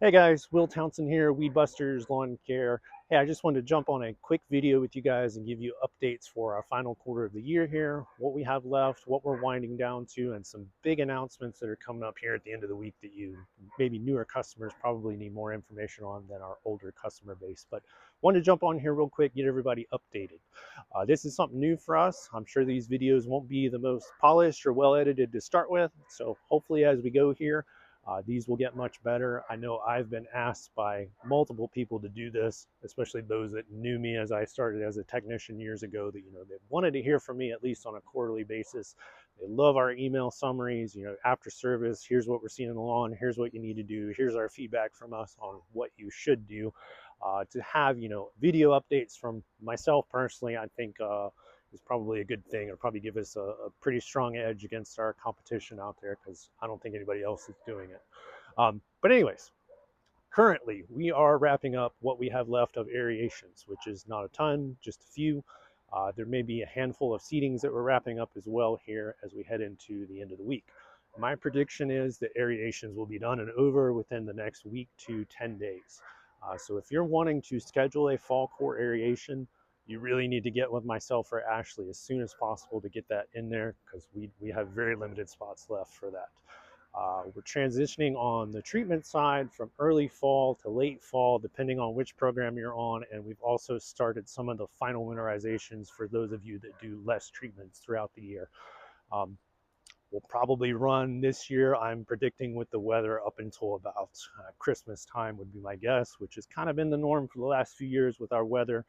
Hey guys, Will Townsend here, WeedBusters Lawn Care. Hey, I just wanted to jump on a quick video with you guys and give you updates for our final quarter of the year here, what we have left, what we're winding down to, and some big announcements that are coming up here at the end of the week that you maybe newer customers probably need more information on than our older customer base. But wanted to jump on here real quick, get everybody updated. This is something new for us. I'm sure these videos won't be the most polished or well edited to start with, so hopefully as we go here, these will get much better. I know I've been asked by multiple people to do this, especially those that knew me as I started as a technician years ago, that they wanted to hear from me at least on a quarterly basis. They love our email summaries, after service, here's what we're seeing in the lawn, here's what you need to do, here's our feedback from us on what you should do. To have video updates from myself personally, I think is probably a good thing. It'll probably give us a pretty strong edge against our competition out there, because I don't think anybody else is doing it. But anyways, currently we are wrapping up what we have left of aerations, which is not a ton, just a few. There may be a handful of seedings that we're wrapping up as well here as we head into the end of the week. My prediction is that aerations will be done and over within the next week to 10 days. So if you're wanting to schedule a fall core aeration, you really need to get with myself or Ashley as soon as possible to get that in there, because we have very limited spots left for that. We're transitioning on the treatment side from early fall to late fall, depending on which program you're on. And we've also started some of the final winterizations for those of you that do less treatments throughout the year. We'll probably run this year, I'm predicting, with the weather up until about Christmas time would be my guess, which has kind of been the norm for the last few years with our weather.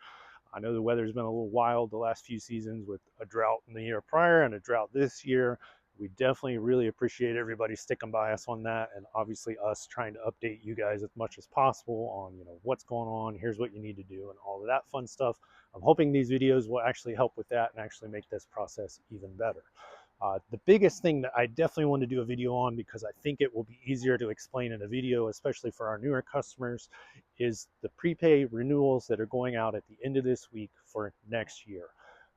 I know the weather's been a little wild the last few seasons with a drought in the year prior and a drought this year. We definitely really appreciate everybody sticking by us on that, and obviously us trying to update you guys as much as possible on what's going on, here's what you need to do, and all of that fun stuff. I'm hoping these videos will actually help with that and actually make this process even better. The biggest thing that I definitely want to do a video on, because I think it will be easier to explain in a video, especially for our newer customers, is the prepay renewals that are going out at the end of this week for next year.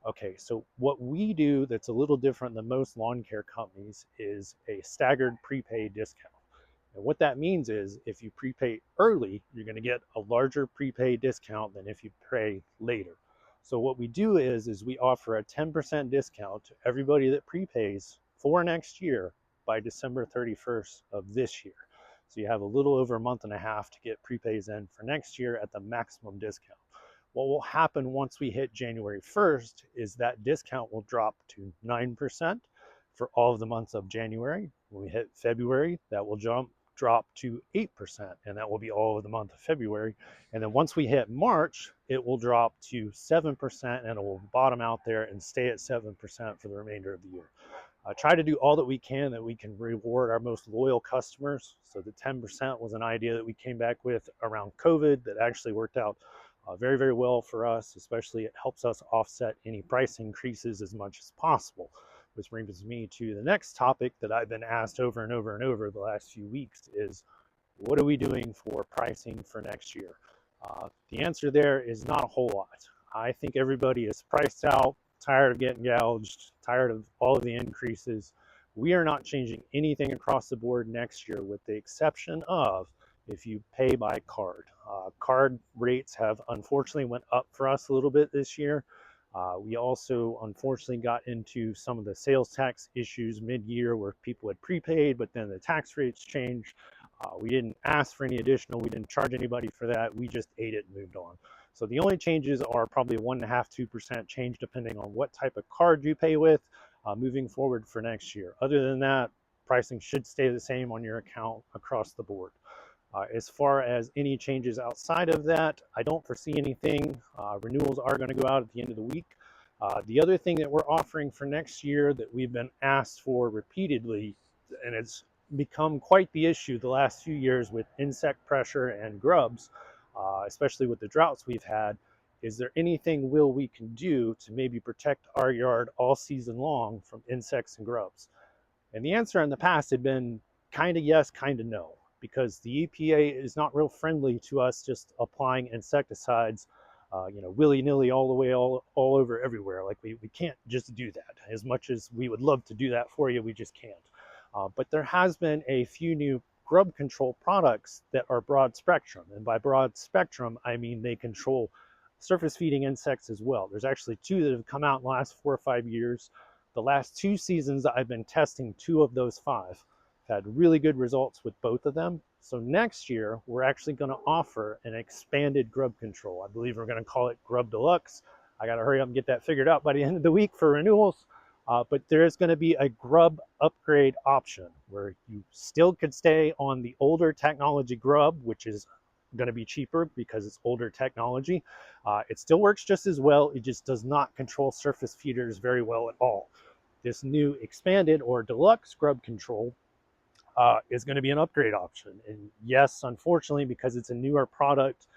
Okay, so what we do that's a little different than most lawn care companies is a staggered prepay discount. And what that means is if you prepay early, you're going to get a larger prepay discount than if you pay later. So what we do is we offer a 10% discount to everybody that prepays for next year by December 31st of this year. So you have a little over a month and a half to get prepays in for next year at the maximum discount. What will happen once we hit January 1st is that discount will drop to 9% for all of the months of January. When we hit February, that will drop to 8%, and that will be all of the month of February. And then once we hit March, it will drop to 7%, and it will bottom out there and stay at 7% for the remainder of the year. Try to do all that we can reward our most loyal customers. So the 10% was an idea that we came back with around COVID that actually worked out very, very well for us. Especially it helps us offset any price increases as much as possible. Which brings me to the next topic that I've been asked over and over and over the last few weeks is, what are we doing for pricing for next year? The answer there is not a whole lot. I think everybody is priced out, tired of getting gouged, tired of all of the increases. We are not changing anything across the board next year, with the exception of if you pay by card. Card rates have unfortunately went up for us a little bit this year. We also unfortunately got into some of the sales tax issues mid-year where people had prepaid, but then the tax rates changed. We didn't ask for any additional, we didn't charge anybody for that, we just ate it and moved on. So the only changes are probably 1.5–2% change depending on what type of card you pay with moving forward for next year. Other than that, pricing should stay the same on your account across the board. As far as any changes outside of that, I don't foresee anything. Renewals are going to go out at the end of the week. The other thing that we're offering for next year that we've been asked for repeatedly, and it's become quite the issue the last few years with insect pressure and grubs, especially with the droughts we've had, is there anything, Will, we can do to maybe protect our yard all season long from insects and grubs? And the answer in the past had been kind of yes, kind of no. Because the EPA is not real friendly to us just applying insecticides, willy-nilly all the way, all over everywhere. Like we can't just do that. As much as we would love to do that for you, we just can't. But there has been a few new grub control products that are broad spectrum. And by broad spectrum, I mean they control surface feeding insects as well. There's actually two that have come out in the last 4 or 5 years. The last 2 seasons I've been testing 2 of those 5. I've had really good results with both of them. So next year, we're actually going to offer an expanded grub control. I believe we're going to call it Grub Deluxe. I got to hurry up and get that figured out by the end of the week for renewals. But there is going to be a grub upgrade option where you still could stay on the older technology grub, which is going to be cheaper because it's older technology. It still works just as well. It just does not control surface feeders very well at all. This new expanded or deluxe grub control is going to be an upgrade option. And yes, unfortunately, because it's a newer product,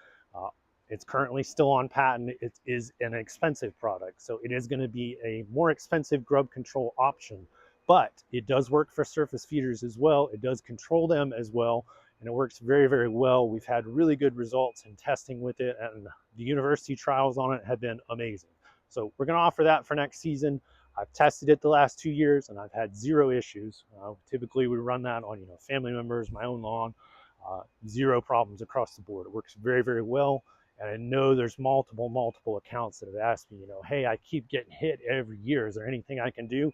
it's currently still on patent, it is an expensive product. So it is going to be a more expensive grub control option, but it does work for surface feeders as well. It does control them as well, and it works very, very well. We've had really good results in testing with it, and the university trials on it have been amazing. So we're going to offer that for next season. I've tested it the last 2 years and I've had 0 issues. Typically we run that on family members, my own lawn, 0 problems across the board. It works very, very well. And I know there's multiple accounts that have asked me, hey, I keep getting hit every year. Is there anything I can do?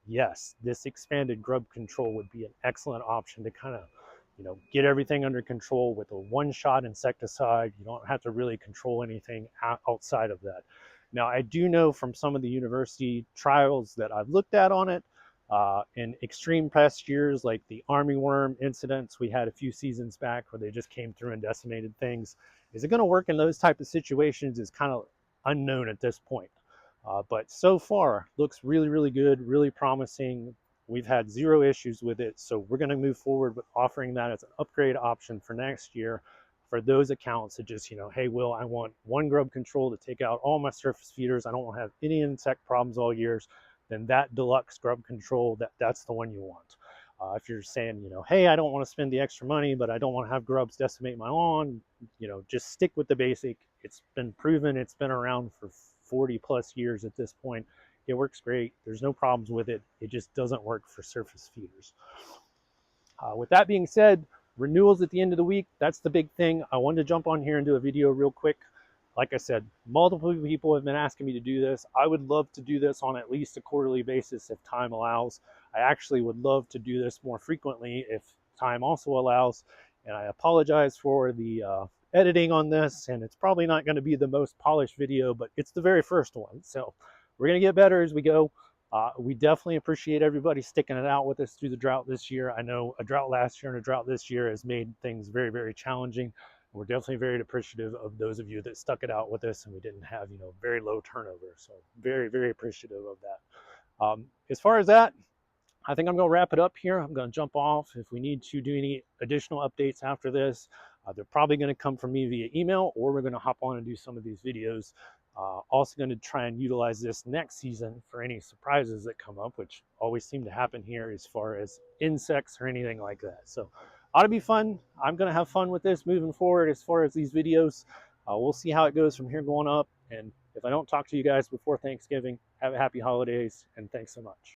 Yes, this expanded grub control would be an excellent option to kind of, get everything under control with a one-shot insecticide. You don't have to really control anything outside of that. Now, I do know from some of the university trials that I've looked at on it, in extreme pest years like the armyworm incidents we had a few seasons back where they just came through and decimated things. Is it going to work in those type of situations is kind of unknown at this point. But so far, looks really, really good, really promising. We've had 0 issues with it, so we're going to move forward with offering that as an upgrade option for next year for those accounts that just, hey, Will, I want one grub control to take out all my surface feeders. I don't want to have any insect problems all years. Then that deluxe grub control, that's the one you want. If you're saying, hey, I don't want to spend the extra money, but I don't want to have grubs decimate my lawn, just stick with the basic. It's been proven. It's been around for 40 plus years at this point. It works great. There's no problems with it. It just doesn't work for surface feeders. With that being said, renewals at the end of the week, that's the big thing. I wanted to jump on here and do a video real quick. Like I said, multiple people have been asking me to do this. I would love to do this on at least a quarterly basis if time allows. I actually would love to do this more frequently if time also allows. And I apologize for the editing on this, and it's probably not going to be the most polished video, but it's the very first one. So we're going to get better as we go. We definitely appreciate everybody sticking it out with us through the drought this year. I know a drought last year and a drought this year has made things very, very challenging. We're definitely very appreciative of those of you that stuck it out with us and we didn't have, very low turnover. So very, very appreciative of that. As far as that, I think I'm going to wrap it up here. I'm going to jump off. If we need to do any additional updates after this, they're probably going to come from me via email, or we're going to hop on and do some of these videos. Also going to try and utilize this next season for any surprises that come up, which always seem to happen here as far as insects or anything like that. So ought to be fun. I'm going to have fun with this moving forward as far as these videos. We'll see how it goes from here going up. And if I don't talk to you guys before Thanksgiving, have a happy holidays and thanks so much.